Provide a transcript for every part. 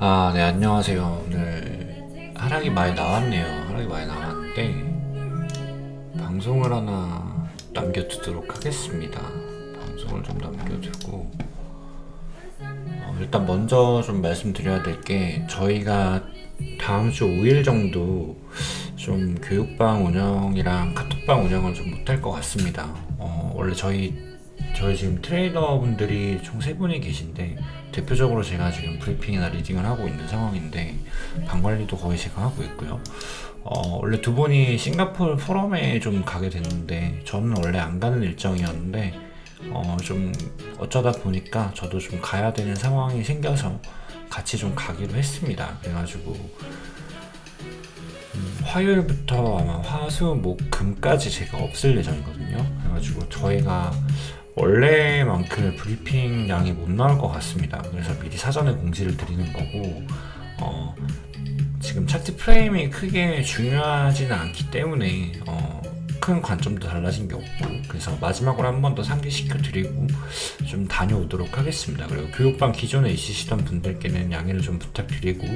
네, 안녕하세요. 오늘 하락이 많이 나왔네요. 하락이 많이 나왔는데, 방송을 하나 남겨두도록 하겠습니다. 방송을 좀 남겨두고, 일단 먼저 좀 말씀드려야 될 게, 저희가 다음 주 5일 정도 좀 교육방 운영이랑 카톡방 운영을 좀 못할 것 같습니다. 원래 저희 지금 트레이너분들이 총 3분이 계신데, 대표적으로 제가 지금 브리핑이나 리딩을 하고 있는 상황인데, 방 관리도 거의 제가 하고 있고요. 원래 2분이 싱가포르 포럼에 좀 가게 됐는데, 저는 원래 안 가는 일정이었는데, 좀 어쩌다 보니까 저도 좀 가야 되는 상황이 생겨서 같이 좀 가기로 했습니다. 그래가지고, 화요일부터 아마 화, 수, 목, 금까지 제가 없을 예정이거든요. 그래가지고 저희가 원래만큼 브리핑 양이 못 나올 것 같습니다. 그래서 미리 사전에 공지를 드리는 거고, 지금 차트 프레임이 크게 중요하지는 않기 때문에 큰 관점도 달라진 게 없고, 그래서 마지막으로 한 번 더 상기시켜 드리고 좀 다녀오도록 하겠습니다. 그리고 교육방 기존에 있으시던 분들께는 양해를 좀 부탁드리고,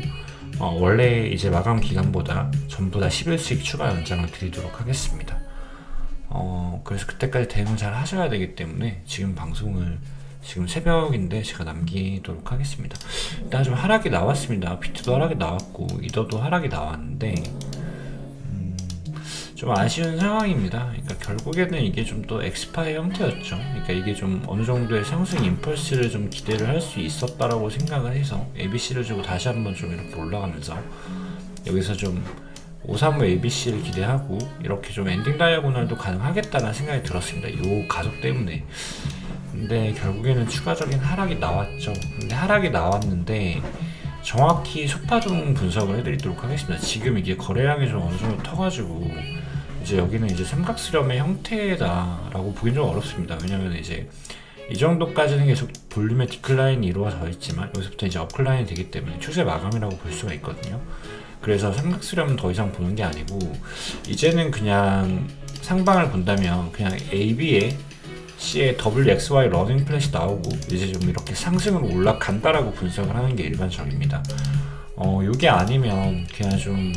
원래 이제 마감 기간보다 전부 다 10일씩 추가 연장을 드리도록 하겠습니다. 그래서 그때까지 대응 잘 하셔야 되기 때문에 지금 방송을 지금 새벽인데 제가 남기도록 하겠습니다. 일단 좀 하락이 나왔습니다. 비트도 하락이 나왔고 이더도 하락이 나왔는데 좀 아쉬운 상황입니다. 그러니까 결국에는 이게 좀 더 엑스파의 형태였죠. 그러니까 이게 좀 어느 정도의 상승 임펄스를 좀 기대를 할 수 있었다라고 생각을 해서 ABC를 주고 다시 한번 좀 이렇게 올라가면서 여기서 좀 535 ABC를 기대하고 이렇게 좀 엔딩 다이아고널도 가능하겠다는 생각이 들었습니다. 이 가속 때문에. 근데 결국에는 추가적인 하락이 나왔죠. 근데 하락이 나왔는데 정확히 소파동 분석을 해드리도록 하겠습니다. 지금 이게 거래량이 좀 어느 정도 터가지고 이제 여기는 이제 삼각수렴의 형태다라고 보긴 좀 어렵습니다. 왜냐면 이제 이 정도까지는 계속 볼륨의 디클라인이 이루어져 있지만 여기서부터 이제 업클라인이 되기 때문에 추세 마감이라고 볼 수가 있거든요. 그래서 삼각수렴은 더 이상 보는 게 아니고 이제는 그냥 상방을 본다면 그냥 AB에 C에 WXY 러닝 플랫이 나오고 이제 좀 이렇게 상승으로 올라간다라고 분석을 하는 게 일반적입니다. 요게 아니면 그냥 좀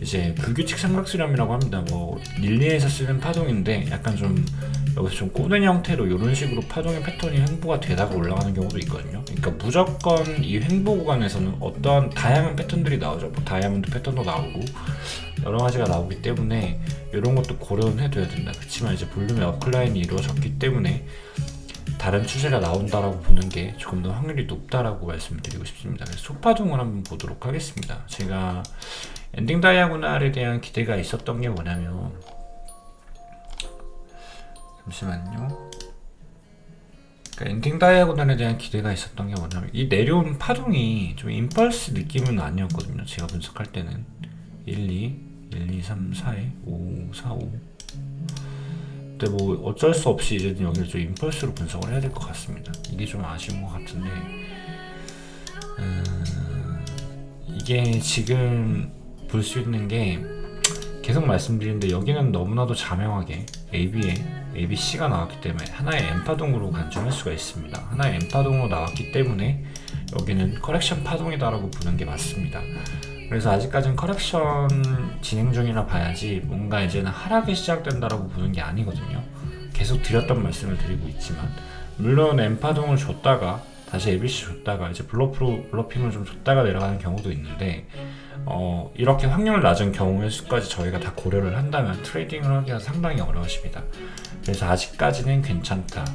이제 불규칙 삼각수렴이라고 합니다. 뭐 릴리에서 쓰는 파동인데 약간 좀 여기서 좀 꼬는 형태로 이런 식으로 파동의 패턴이 횡보가 되다가 올라가는 경우도 있거든요. 그러니까 무조건 이 횡보 구간에서는 어떤 다양한 패턴들이 나오죠. 뭐 다이아몬드 패턴도 나오고 여러 가지가 나오기 때문에 이런 것도 고려는 해둬야 된다. 그렇지만 이제 볼륨의 업클라인이 이루어졌기 때문에 다른 추세가 나온다라고 보는 게 조금 더 확률이 높다라고 말씀드리고 싶습니다. 그래서 소파동을 한번 보도록 하겠습니다. 제가 엔딩 다이아고날에 대한 기대가 있었던 게 뭐냐면, 잠시만요. 그러니까 엔딩 다이아고날에 대한 기대가 있었던 게 뭐냐면 이 내려온 파동이 좀 임펄스 느낌은 아니었거든요. 제가 분석할 때는 1, 2, 1, 2, 3, 4에 5, 4, 5. 근데 뭐 어쩔 수 없이 이제 여기를 좀 임펄스로 분석을 해야 될 것 같습니다. 이게 좀 아쉬운 것 같은데, 이게 지금 볼 수 있는 게 계속 말씀드리는데 여기는 너무나도 자명하게 AB에 ABC가 나왔기 때문에 하나의 M파동으로 간주할 수가 있습니다. 하나의 M파동으로 나왔기 때문에 여기는 커렉션 파동이다라고 보는 게 맞습니다. 그래서 아직까지는 커렉션 진행 중이라 봐야지 뭔가 이제는 하락이 시작된다라고 보는 게 아니거든요. 계속 드렸던 말씀을 드리고 있지만 물론 M파동을 줬다가 다시 ABC 줬다가 이제 블러핑을 좀 줬다가 내려가는 경우도 있는데 이렇게 확률 낮은 경우의 수까지 저희가 다 고려를 한다면 트레이딩을 하기가 상당히 어려워집니다. 그래서 아직까지는 괜찮다.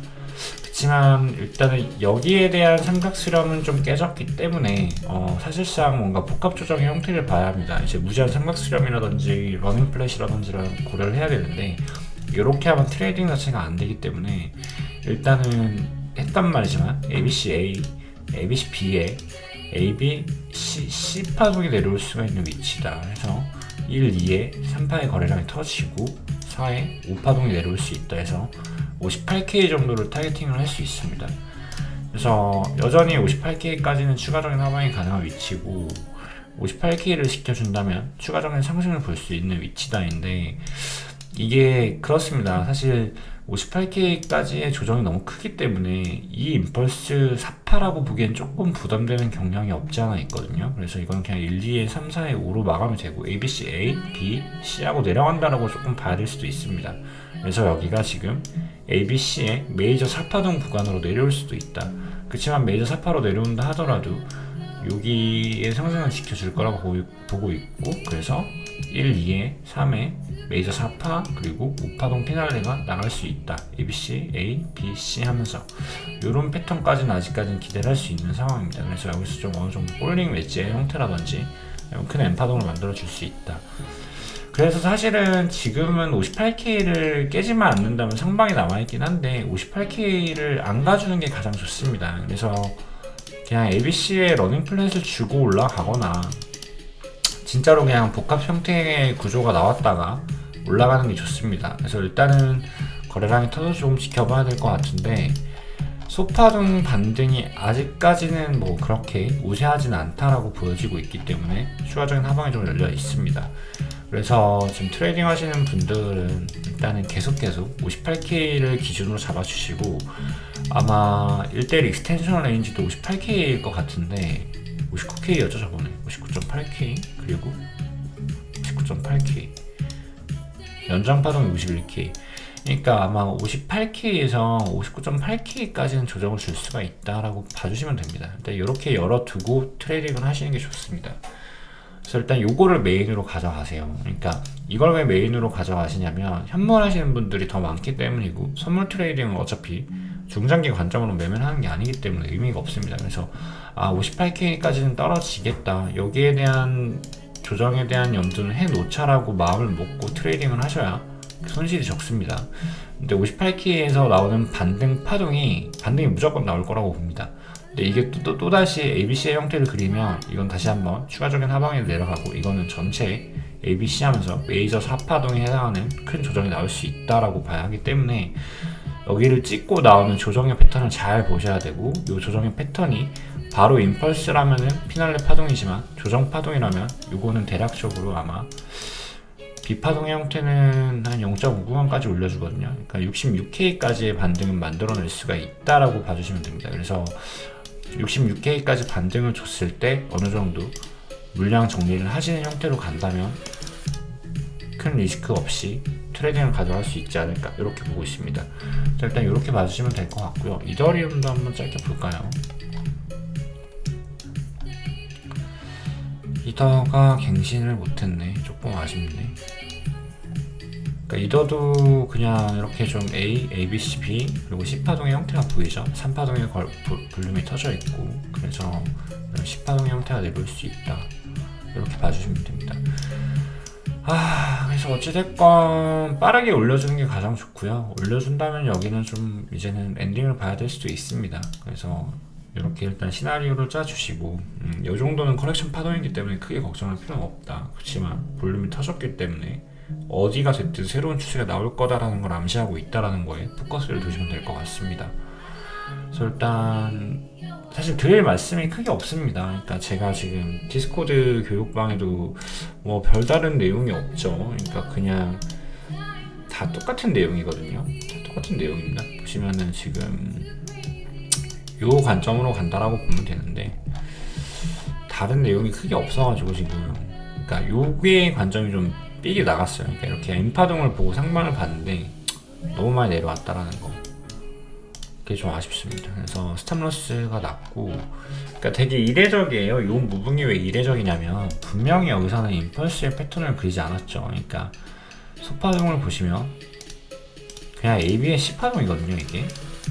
그렇지만 일단은 여기에 대한 삼각수렴은 좀 깨졌기 때문에 사실상 뭔가 복합 조정의 형태를 봐야 합니다. 이제 무제한 삼각수렴이라든지 러닝 플랫이라든지를 고려를 해야 되는데 이렇게 하면 트레이딩 자체가 안 되기 때문에 일단은 했단 말이지만 ABC A, ABC B에 AB, C 파동이 내려올 수가 있는 위치다. 해서 1, 2에 3파의 거래량이 터지고 4에 5파동이 내려올 수 있다 해서 58K 정도를 타겟팅을 할 수 있습니다. 그래서 여전히 58K까지는 추가적인 하방이 가능한 위치고 58K를 지켜준다면 추가적인 상승을 볼 수 있는 위치다인데 이게 그렇습니다. 사실 58K까지의 조정이 너무 크기 때문에 이 임펄스 4파라고 보기엔 조금 부담되는 경향이 없지 않아 있거든요. 그래서 이건 그냥 1, 2에 3, 4에 5로 마감이 되고 ABC, A, B, C하고 내려간다라고 조금 봐야 될 수도 있습니다. 그래서 여기가 지금 A, B, C의 메이저 4파동 구간으로 내려올 수도 있다. 그렇지만 메이저 4파로 내려온다 하더라도 여기의 상승을 지켜줄 거라고 보고 있고, 그래서 1, 2에 3에 메이저 4파 그리고 5파동 피날레가 나갈 수 있다. ABC, A, B, C 하면서 이런 패턴까지는 아직까지는 기대를 할 수 있는 상황입니다. 그래서 여기서 좀 어느 정도 볼링 웨지의 형태라든지 큰 N파동을 만들어 줄 수 있다. 그래서 사실은 지금은 58K를 깨지만 않는다면 상방이 남아있긴 한데 58K를 안 가주는 게 가장 좋습니다. 그래서 그냥 ABC에 러닝 플랫을 주고 올라가거나 진짜로 그냥 복합 형태의 구조가 나왔다가 올라가는 게 좋습니다. 그래서 일단은 거래량이 터져 조금 지켜봐야 될 것 같은데, 소파동 반등이 아직까지는 뭐 그렇게 우세하진 않다라고 보여지고 있기 때문에 추가적인 하방이 좀 열려 있습니다. 그래서 지금 트레이딩 하시는 분들은 일단은 계속 58K를 기준으로 잡아주시고, 아마 1대1 익스텐션 레인지도 58K일 것 같은데 59K였죠 저번에. 59.8K 그리고 19.8K 연장파동이 51K. 그러니까 아마 58K에서 59.8K까지는 조정을 줄 수가 있다라고 봐주시면 됩니다. 일단 이렇게 열어두고 트레이딩을 하시는 게 좋습니다. 그래서 일단 요거를 메인으로 가져가세요. 그러니까 이걸 왜 메인으로 가져가시냐면 현물 하시는 분들이 더 많기 때문이고, 선물 트레이딩은 어차피 중장기 관점으로 매매를 하는 게 아니기 때문에 의미가 없습니다. 그래서 58K까지는 떨어지겠다, 여기에 대한 조정에 대한 염두는 해놓자라고 마음을 먹고 트레이딩을 하셔야 손실이 적습니다. 근데 58K에서 나오는 반등이 무조건 나올 거라고 봅니다. 근데 이게 또다시 ABC의 형태를 그리면 이건 다시 한번 추가적인 하방에 내려가고, 이거는 전체 ABC 하면서 메이저 4파동에 해당하는 큰 조정이 나올 수 있다라고 봐야 하기 때문에 여기를 찍고 나오는 조정의 패턴을 잘 보셔야 되고, 이 조정의 패턴이 바로 임펄스라면은 피날레 파동이지만 조정 파동이라면 이거는 대략적으로 아마 B파동의 형태는 한 0.5구간까지 올려주거든요. 그러니까 66K까지의 반등은 만들어낼 수가 있다라고 봐주시면 됩니다. 그래서 66K까지 반등을 줬을 때 어느 정도 물량 정리를 하시는 형태로 간다면 큰 리스크 없이 트레이딩을 가져갈 수 있지 않을까, 이렇게 보고 있습니다. 자, 일단 이렇게 봐주시면 될 것 같고요. 이더리움도 한번 짧게 볼까요? 이더가 갱신을 못했네. 조금 아쉽네. 그러니까 이더도 그냥 이렇게 좀 A, B, C, B 그리고 C파동의 형태가 보이죠? 3파동의 볼륨이 터져 있고, 그래서 이런 C파동의 형태가 내려올 수 있다, 이렇게 봐주시면 됩니다. 그래서 어찌됐건 빠르게 올려주는 게 가장 좋고요. 올려준다면 여기는 좀 이제는 엔딩을 봐야 될 수도 있습니다. 그래서 이렇게 일단 시나리오를 짜주시고, 이 정도는 커렉션 파동이기 때문에 크게 걱정할 필요는 없다. 그렇지만 볼륨이 터졌기 때문에 어디가 됐든 새로운 추세가 나올 거다라는 걸 암시하고 있다라는 거에 포커스를 두시면 될 것 같습니다. 그래서 일단 사실 드릴 말씀이 크게 없습니다. 그러니까 제가 지금 디스코드 교육방에도 뭐 별다른 내용이 없죠. 그러니까 그냥 다 똑같은 내용이거든요. 다 똑같은 내용입니다. 보시면은 지금 요 관점으로 간다라고 보면 되는데 다른 내용이 크게 없어가지고 지금, 그러니까 요게 관점이 좀 삑이 나갔어요. 그러니까 이렇게 N파동을 보고 상반을 봤는데 너무 많이 내려왔다라는 거, 그게 좀 아쉽습니다. 그래서 스탑로스가 낮고, 그러니까 되게 이례적이에요. 요 무빙이 왜 이례적이냐면 분명히 여기서는 임펄스의 패턴을 그리지 않았죠. 그러니까 소파동을 보시면 그냥 AB의 C파동이거든요.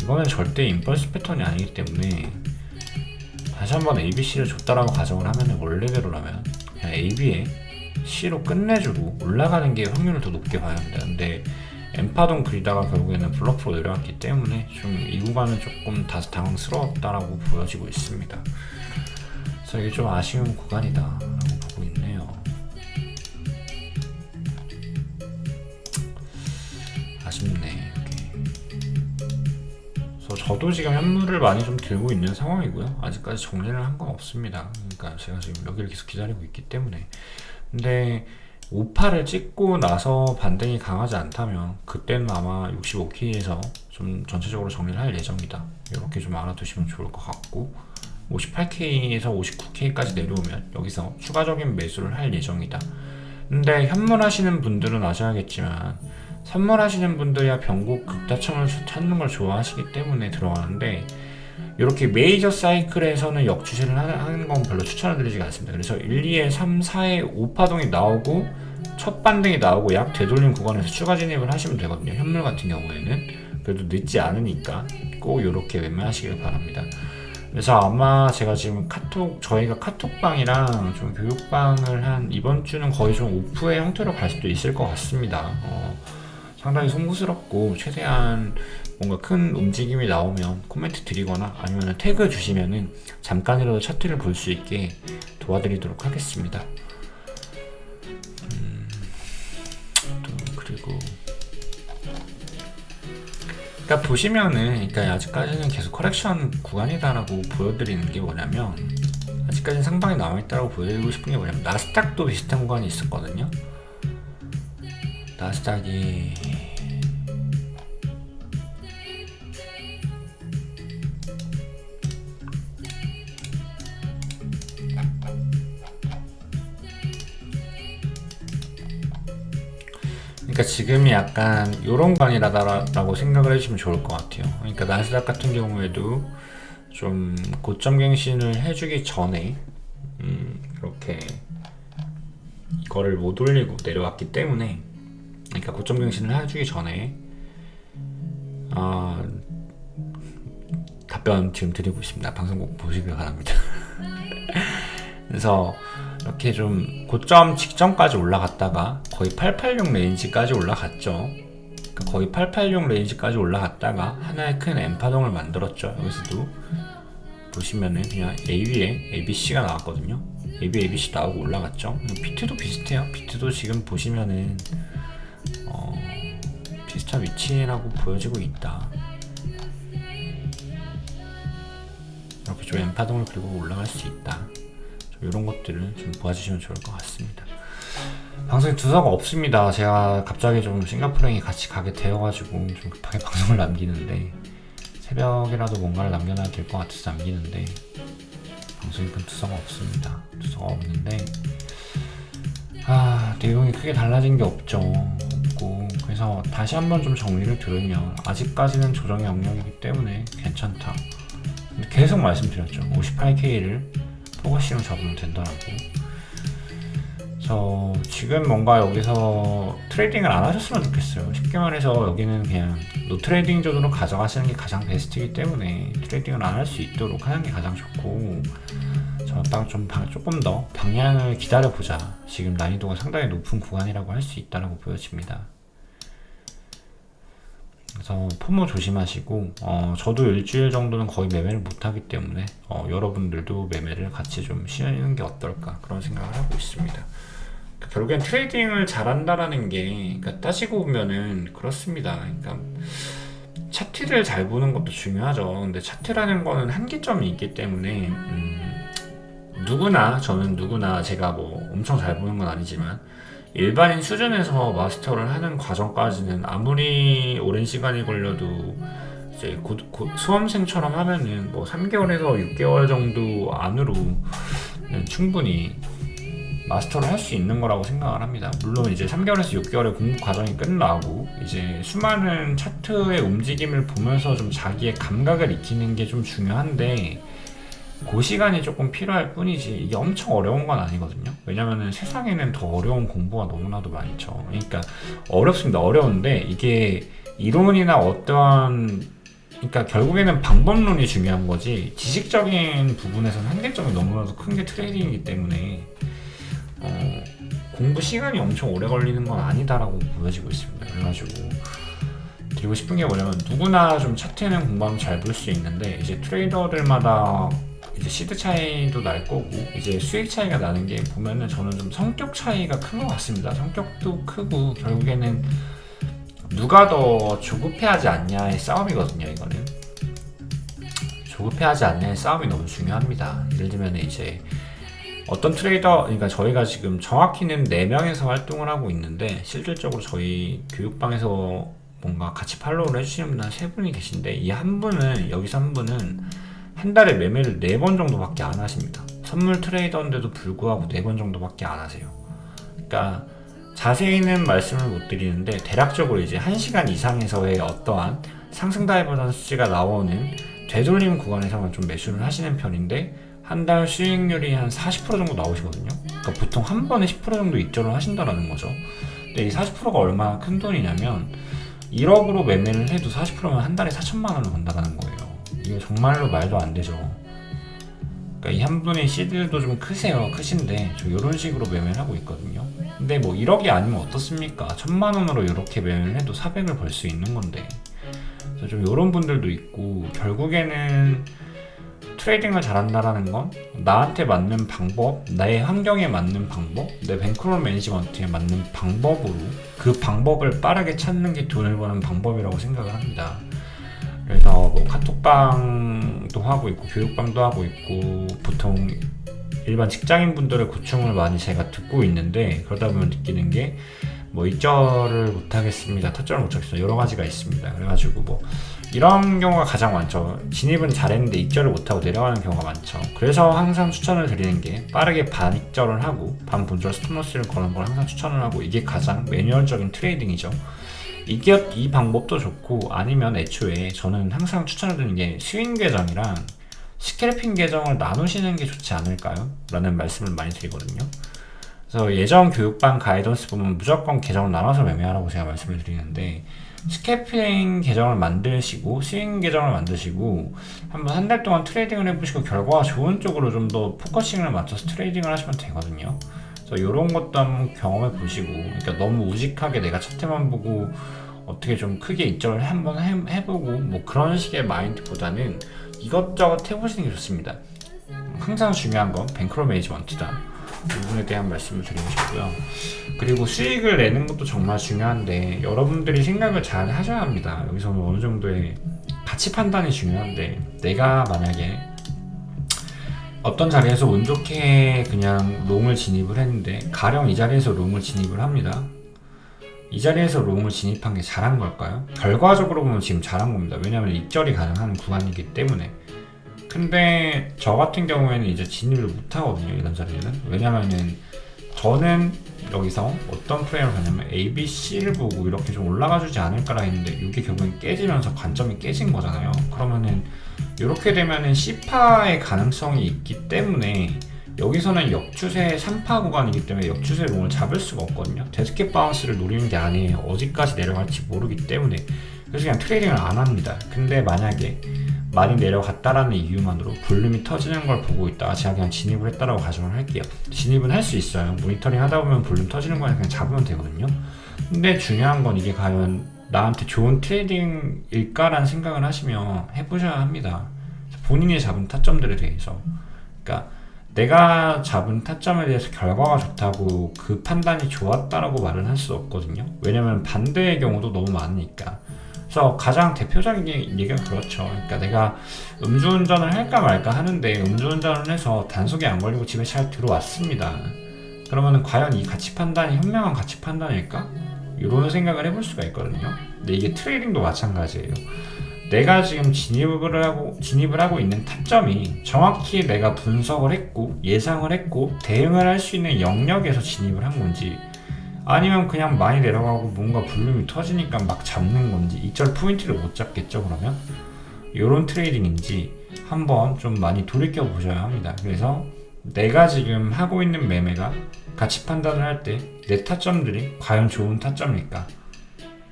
이거는 절대 임펄스 패턴이 아니기 때문에 다시 한번 ABC를 줬다라고 가정을 하면 원래대로라면 그냥 AB에 C로 끝내주고 올라가는 게 확률을 더 높게 봐야 합니다. 근데 N파동 그리다가 결국에는 블러프로 내려왔기 때문에 좀 이 구간은 조금 다소 당황스러웠다라고 보여지고 있습니다. 그래서 이게 좀 아쉬운 구간이다 라고 보고 있네요. 아쉽네. 그래서 저도 지금 현물을 많이 좀 들고 있는 상황이고요. 아직까지 정리를 한 건 없습니다. 그러니까 제가 지금 여기를 계속 기다리고 있기 때문에. 근데 5파를 찍고 나서 반등이 강하지 않다면 그때는 아마 65K에서 좀 전체적으로 정리를 할 예정이다. 이렇게 좀 알아두시면 좋을 것 같고, 58K에서 59K까지 내려오면 여기서 추가적인 매수를 할 예정이다. 근데 현물하시는 분들은 아셔야겠지만, 선물하시는 분들이야 변곡 극다점을 찾는 걸 좋아하시기 때문에 들어가는데, 이렇게 메이저 사이클에서는 역추세를 하는 건 별로 추천을 드리지 않습니다. 그래서 1, 2에 3, 4에 5파동이 나오고 첫 반등이 나오고 약 되돌림 구간에서 추가 진입을 하시면 되거든요. 현물 같은 경우에는 그래도 늦지 않으니까 꼭 이렇게 매매하시길 바랍니다. 그래서 아마 제가 지금 저희가 카톡방이랑 좀 교육방을 한 이번 주는 거의 좀 오프의 형태로 갈 수도 있을 것 같습니다. 상당히 송구스럽고, 최대한 뭔가 큰 움직임이 나오면 코멘트 드리거나 아니면 태그 주시면은 잠깐이라도 차트를 볼 수 있게 도와드리도록 하겠습니다. 그리고 그러니까 보시면은, 그러니까 아직까지는 계속 커렉션 구간이다라고 보여드리는 게 뭐냐면, 아직까지는 상방이 남아있다라고 보여드리고 싶은 게 뭐냐면, 나스닥도 비슷한 구간이 있었거든요. 나스닥이 그러니까 지금이 약간 요런 구간이라고 생각을 해주시면 좋을 것 같아요. 그러니까 나스닥 같은 경우에도 좀 고점 갱신을 해주기 전에 이렇게 이거를 못 올리고 내려왔기 때문에, 그러니까 고점 갱신을 해주기 전에 답변 지금 드리고 있습니다. 방송 꼭 보시길 바랍니다. 그래서 이렇게 좀 고점 직전까지 올라갔다가 거의 886 레인지까지 올라갔죠. 그러니까 거의 886 레인지까지 올라갔다가 하나의 큰 M파동을 만들었죠. 여기서도 보시면은 그냥 A 위에 ABC가 나왔거든요. AB, ABC 나오고 올라갔죠. 비트도 비슷해요. 비트도 지금 보시면은 비슷한 위치라고 보여지고 있다. 이렇게 좀 M파동을 그리고 올라갈 수 있다. 이런 것들을 좀 보아주시면 좋을 것 같습니다. 방송에 두서가 없습니다. 제가 갑자기 좀 싱가포르에 같이 가게 되어가지고 좀 급하게 방송을 남기는데, 새벽이라도 뭔가를 남겨놔야 될 것 같아서 남기는데, 방송에 큰 두서가 없습니다. 두서가 없는데, 내용이 크게 달라진 게 없고, 그래서 다시 한번 좀 정리를 들으면, 아직까지는 조정의 영역이기 때문에 괜찮다. 근데 계속 말씀드렸죠. 58K를 포커싱을 잡으면 된다라고. 그래서 지금 뭔가 여기서 트레이딩을 안 하셨으면 좋겠어요. 쉽게 말해서 여기는 그냥 노트레이딩 존으로 가져가시는 게 가장 베스트이기 때문에 트레이딩을 안 할 수 있도록 하는 게 가장 좋고, 저딱 조금 더 방향을 기다려보자. 지금 난이도가 상당히 높은 구간이라고 할 수 있다고 보여집니다. 그래서 포모 조심하시고, 저도 일주일 정도는 거의 매매를 못하기 때문에 여러분들도 매매를 같이 좀 쉬는 게 어떨까, 그런 생각을 하고 있습니다. 그러니까 결국엔 트레이딩을 잘한다라는 게, 그러니까 따지고 보면은 그렇습니다. 그러니까 차트를 잘 보는 것도 중요하죠. 근데 차트라는 거는 한계점이 있기 때문에 저는 누구나 제가 뭐 엄청 잘 보는 건 아니지만 일반인 수준에서 마스터를 하는 과정까지는 아무리 오랜 시간이 걸려도 이제 수험생처럼 하면은 뭐 3개월에서 6개월 정도 안으로는 충분히 마스터를 할 수 있는 거라고 생각을 합니다. 물론 이제 3개월에서 6개월의 공부 과정이 끝나고 이제 수많은 차트의 움직임을 보면서 좀 자기의 감각을 익히는 게 좀 중요한데, 그 시간이 조금 필요할 뿐이지 이게 엄청 어려운 건 아니거든요. 왜냐면은 세상에는 더 어려운 공부가 너무나도 많죠. 그러니까 어렵습니다. 어려운데 이게 이론이나 그러니까 결국에는 방법론이 중요한 거지, 지식적인 부분에서는 한계점이 너무나도 큰 게 트레이딩이기 때문에 공부 시간이 엄청 오래 걸리는 건 아니다라고 보여지고 있습니다. 그래가지고 드리고 싶은 게 뭐냐면, 누구나 좀 차트는 공부하면 잘 볼 수 있는데, 이제 트레이더들마다 이제 시드 차이도 날 거고 이제 수익 차이가 나는 게 보면은 저는 좀 성격 차이가 큰 것 같습니다. 성격도 크고 결국에는 누가 더 조급해하지 않냐의 싸움이거든요. 이거는 조급해하지 않냐의 싸움이 너무 중요합니다. 예를 들면 이제 어떤 트레이더, 그러니까 저희가 지금 정확히는 4명에서 활동을 하고 있는데 실질적으로 저희 교육방에서 뭔가 같이 팔로우를 해주시는 분 한 3분이 계신데, 이 한 분은, 여기서 한 분은 한 달에 매매를 4번 정도밖에 안 하십니다. 선물 트레이더인데도 불구하고 4번 정도밖에 안 하세요. 그러니까 자세히는 말씀을 못 드리는데 대략적으로 이제 1시간 이상에서의 어떠한 상승 다이버전스가 나오는 되돌림 구간에서만 좀 매수를 하시는 편인데, 한 달 수익률이 한 40% 정도 나오시거든요. 그러니까 보통 한 번에 10% 정도 입절을 하신다는 거죠. 근데 이 40%가 얼마나 큰 돈이냐면 1억으로 매매를 해도 40%면 한 달에 4천만 원을 번다는 거예요. 이게 정말로 말도 안 되죠. 그러니까 이 한 분의 시드도 좀 크신데 저 이런 식으로 매매를 하고 있거든요. 근데 뭐 1억이 아니면 어떻습니까? 1000만 원으로 이렇게 매매를 해도 400을 벌 수 있는 건데. 그래서 좀 이런 분들도 있고, 결국에는 트레이딩을 잘한다라는 건 나한테 맞는 방법, 나의 환경에 맞는 방법, 내 뱅크롤 매니지먼트에 맞는 방법으로 그 방법을 빠르게 찾는 게 돈을 버는 방법이라고 생각을 합니다. 그래서 뭐 카톡방도 하고 있고 교육방도 하고 있고, 보통 일반 직장인 분들의 고충을 많이 제가 듣고 있는데, 그러다 보면 느끼는 게 뭐 입절을 못하겠습니다, 타점을 못 찾겠습니다, 여러 가지가 있습니다. 그래가지고 뭐 이런 경우가 가장 많죠. 진입은 잘했는데 입절을 못하고 내려가는 경우가 많죠. 그래서 항상 추천을 드리는 게 빠르게 반 입절을 하고 반 본절 스톱로스를 거는 걸 항상 추천을 하고, 이게 가장 매뉴얼적인 트레이딩이죠. 이 방법도 좋고, 아니면 애초에 저는 항상 추천을 드리는 게 스윙 계정이랑 스캘핑 계정을 나누시는 게 좋지 않을까요? 라는 말씀을 많이 드리거든요. 그래서 예전 교육방 가이던스 보면 무조건 계정을 나눠서 매매하라고 제가 말씀을 드리는데, 스캘핑 계정을 만드시고 스윙 계정을 만드시고 한번 한 달 동안 트레이딩을 해보시고 결과가 좋은 쪽으로 좀 더 포커싱을 맞춰서 트레이딩을 하시면 되거든요. 그래서 이런 것도 한번 경험해 보시고, 그러니까 너무 우직하게 내가 차트만 보고 어떻게 좀 크게 입절을 한번 해보고 뭐 그런 식의 마인드보다는 이것저것 해보시는 게 좋습니다. 항상 중요한 건 뱅크롤 매니지먼트다. 이 부분에 대한 말씀을 드리고 싶고요. 그리고 수익을 내는 것도 정말 중요한데, 여러분들이 생각을 잘 하셔야 합니다. 여기서는 어느 정도의 가치 판단이 중요한데, 내가 만약에 어떤 자리에서 운 좋게 그냥 롱을 진입을 했는데, 가령 이 자리에서 롱을 진입을 합니다. 이 자리에서 롱을 진입한 게 잘한 걸까요? 결과적으로 보면 지금 잘한 겁니다. 왜냐하면 입절이 가능한 구간이기 때문에. 근데 저 같은 경우에는 이제 진입을 못 하거든요, 이런 자리에는. 왜냐면은 저는 여기서 어떤 플레이를 하냐면 ABC를 보고 이렇게 좀 올라가 주지 않을까라 했는데, 이게 결국엔 깨지면서 관점이 깨진 거잖아요. 그러면은 이렇게 되면은 C파의 가능성이 있기 때문에 여기서는 역추세 3파 구간이기 때문에 역추세 롱을 잡을 수가 없거든요. 데스켓 바운스를 노리는 게 아니에요. 어디까지 내려갈지 모르기 때문에. 그래서 그냥 트레이딩을 안 합니다. 근데 만약에 많이 내려갔다라는 이유만으로 볼륨이 터지는 걸 보고 있다가 제가 그냥 진입을 했다라고 가정을 할게요. 진입은 할 수 있어요. 모니터링 하다 보면 볼륨 터지는 거는 그냥 잡으면 되거든요. 근데 중요한 건 이게 과연 나한테 좋은 트레이딩일까라는 생각을 하시면 해보셔야 합니다. 본인이 잡은 타점들에 대해서. 그러니까 내가 잡은 타점에 대해서 결과가 좋다고 그 판단이 좋았다라고 말은 할 수 없거든요. 왜냐면 반대의 경우도 너무 많으니까. 그래서 가장 대표적인 얘기가 그렇죠. 그러니까 내가 음주운전을 할까 말까 하는데 음주운전을 해서 단속에 안 걸리고 집에 잘 들어왔습니다. 그러면은 과연 이 가치 판단이 현명한 가치 판단일까? 이런 생각을 해볼 수가 있거든요. 근데 이게 트레이딩도 마찬가지예요. 내가 지금 진입을 하고 있는 타점이 정확히 내가 분석을 했고 예상을 했고 대응을 할 수 있는 영역에서 진입을 한 건지, 아니면 그냥 많이 내려가고 뭔가 볼륨이 터지니까 막 잡는 건지, 입절 포인트를 못 잡겠죠. 그러면 이런 트레이딩인지 한번 좀 많이 돌이켜 보셔야 합니다. 그래서 내가 지금 하고 있는 매매가 가치 판단을 할 때 내 타점들이 과연 좋은 타점일까,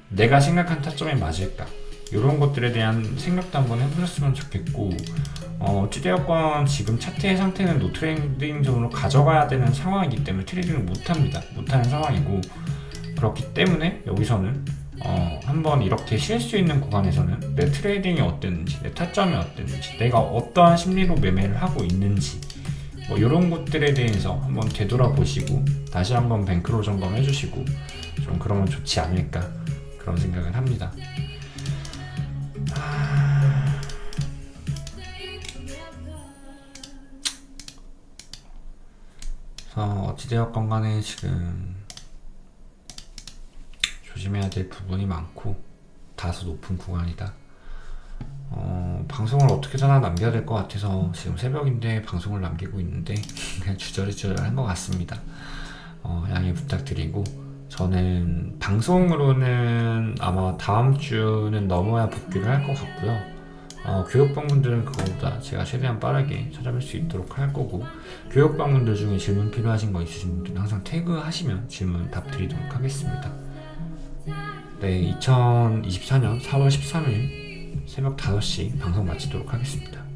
내가 생각한 타점에 맞을까, 이런 것들에 대한 생각도 한번 해보셨으면 좋겠고, 어찌되었건 지금 차트의 상태는 노트레이딩 존으로 가져가야 되는 상황이기 때문에 트레이딩을 못하는 상황이고, 그렇기 때문에 여기서는 한번 이렇게 쉴 수 있는 구간에서는 내 트레이딩이 어땠는지, 내 타점이 어땠는지, 내가 어떠한 심리로 매매를 하고 있는지, 뭐 이런 것들에 대해서 한번 되돌아보시고 다시 한번 뱅크롤 점검해 주시고 좀 그러면 좋지 않을까, 그런 생각을 합니다. 그래서 어찌되었건 간에 지금 조심해야 될 부분이 많고 다소 높은 구간이다. 방송을 어떻게든 하나 남겨야 될 것 같아서 지금 새벽인데 방송을 남기고 있는데 그냥 주저리주저리한 것 같습니다. 양해 부탁드리고 저는 방송으로는 아마 다음 주는 넘어야 복귀를 할 것 같고요. 교육방문들은 그거보다 제가 최대한 빠르게 찾아뵐 수 있도록 할 거고, 교육방문들 중에 질문 필요하신 거 있으신 분들은 항상 태그하시면 질문 답 드리도록 하겠습니다. 네, 2024년 4월 13일 새벽 5시 방송 마치도록 하겠습니다.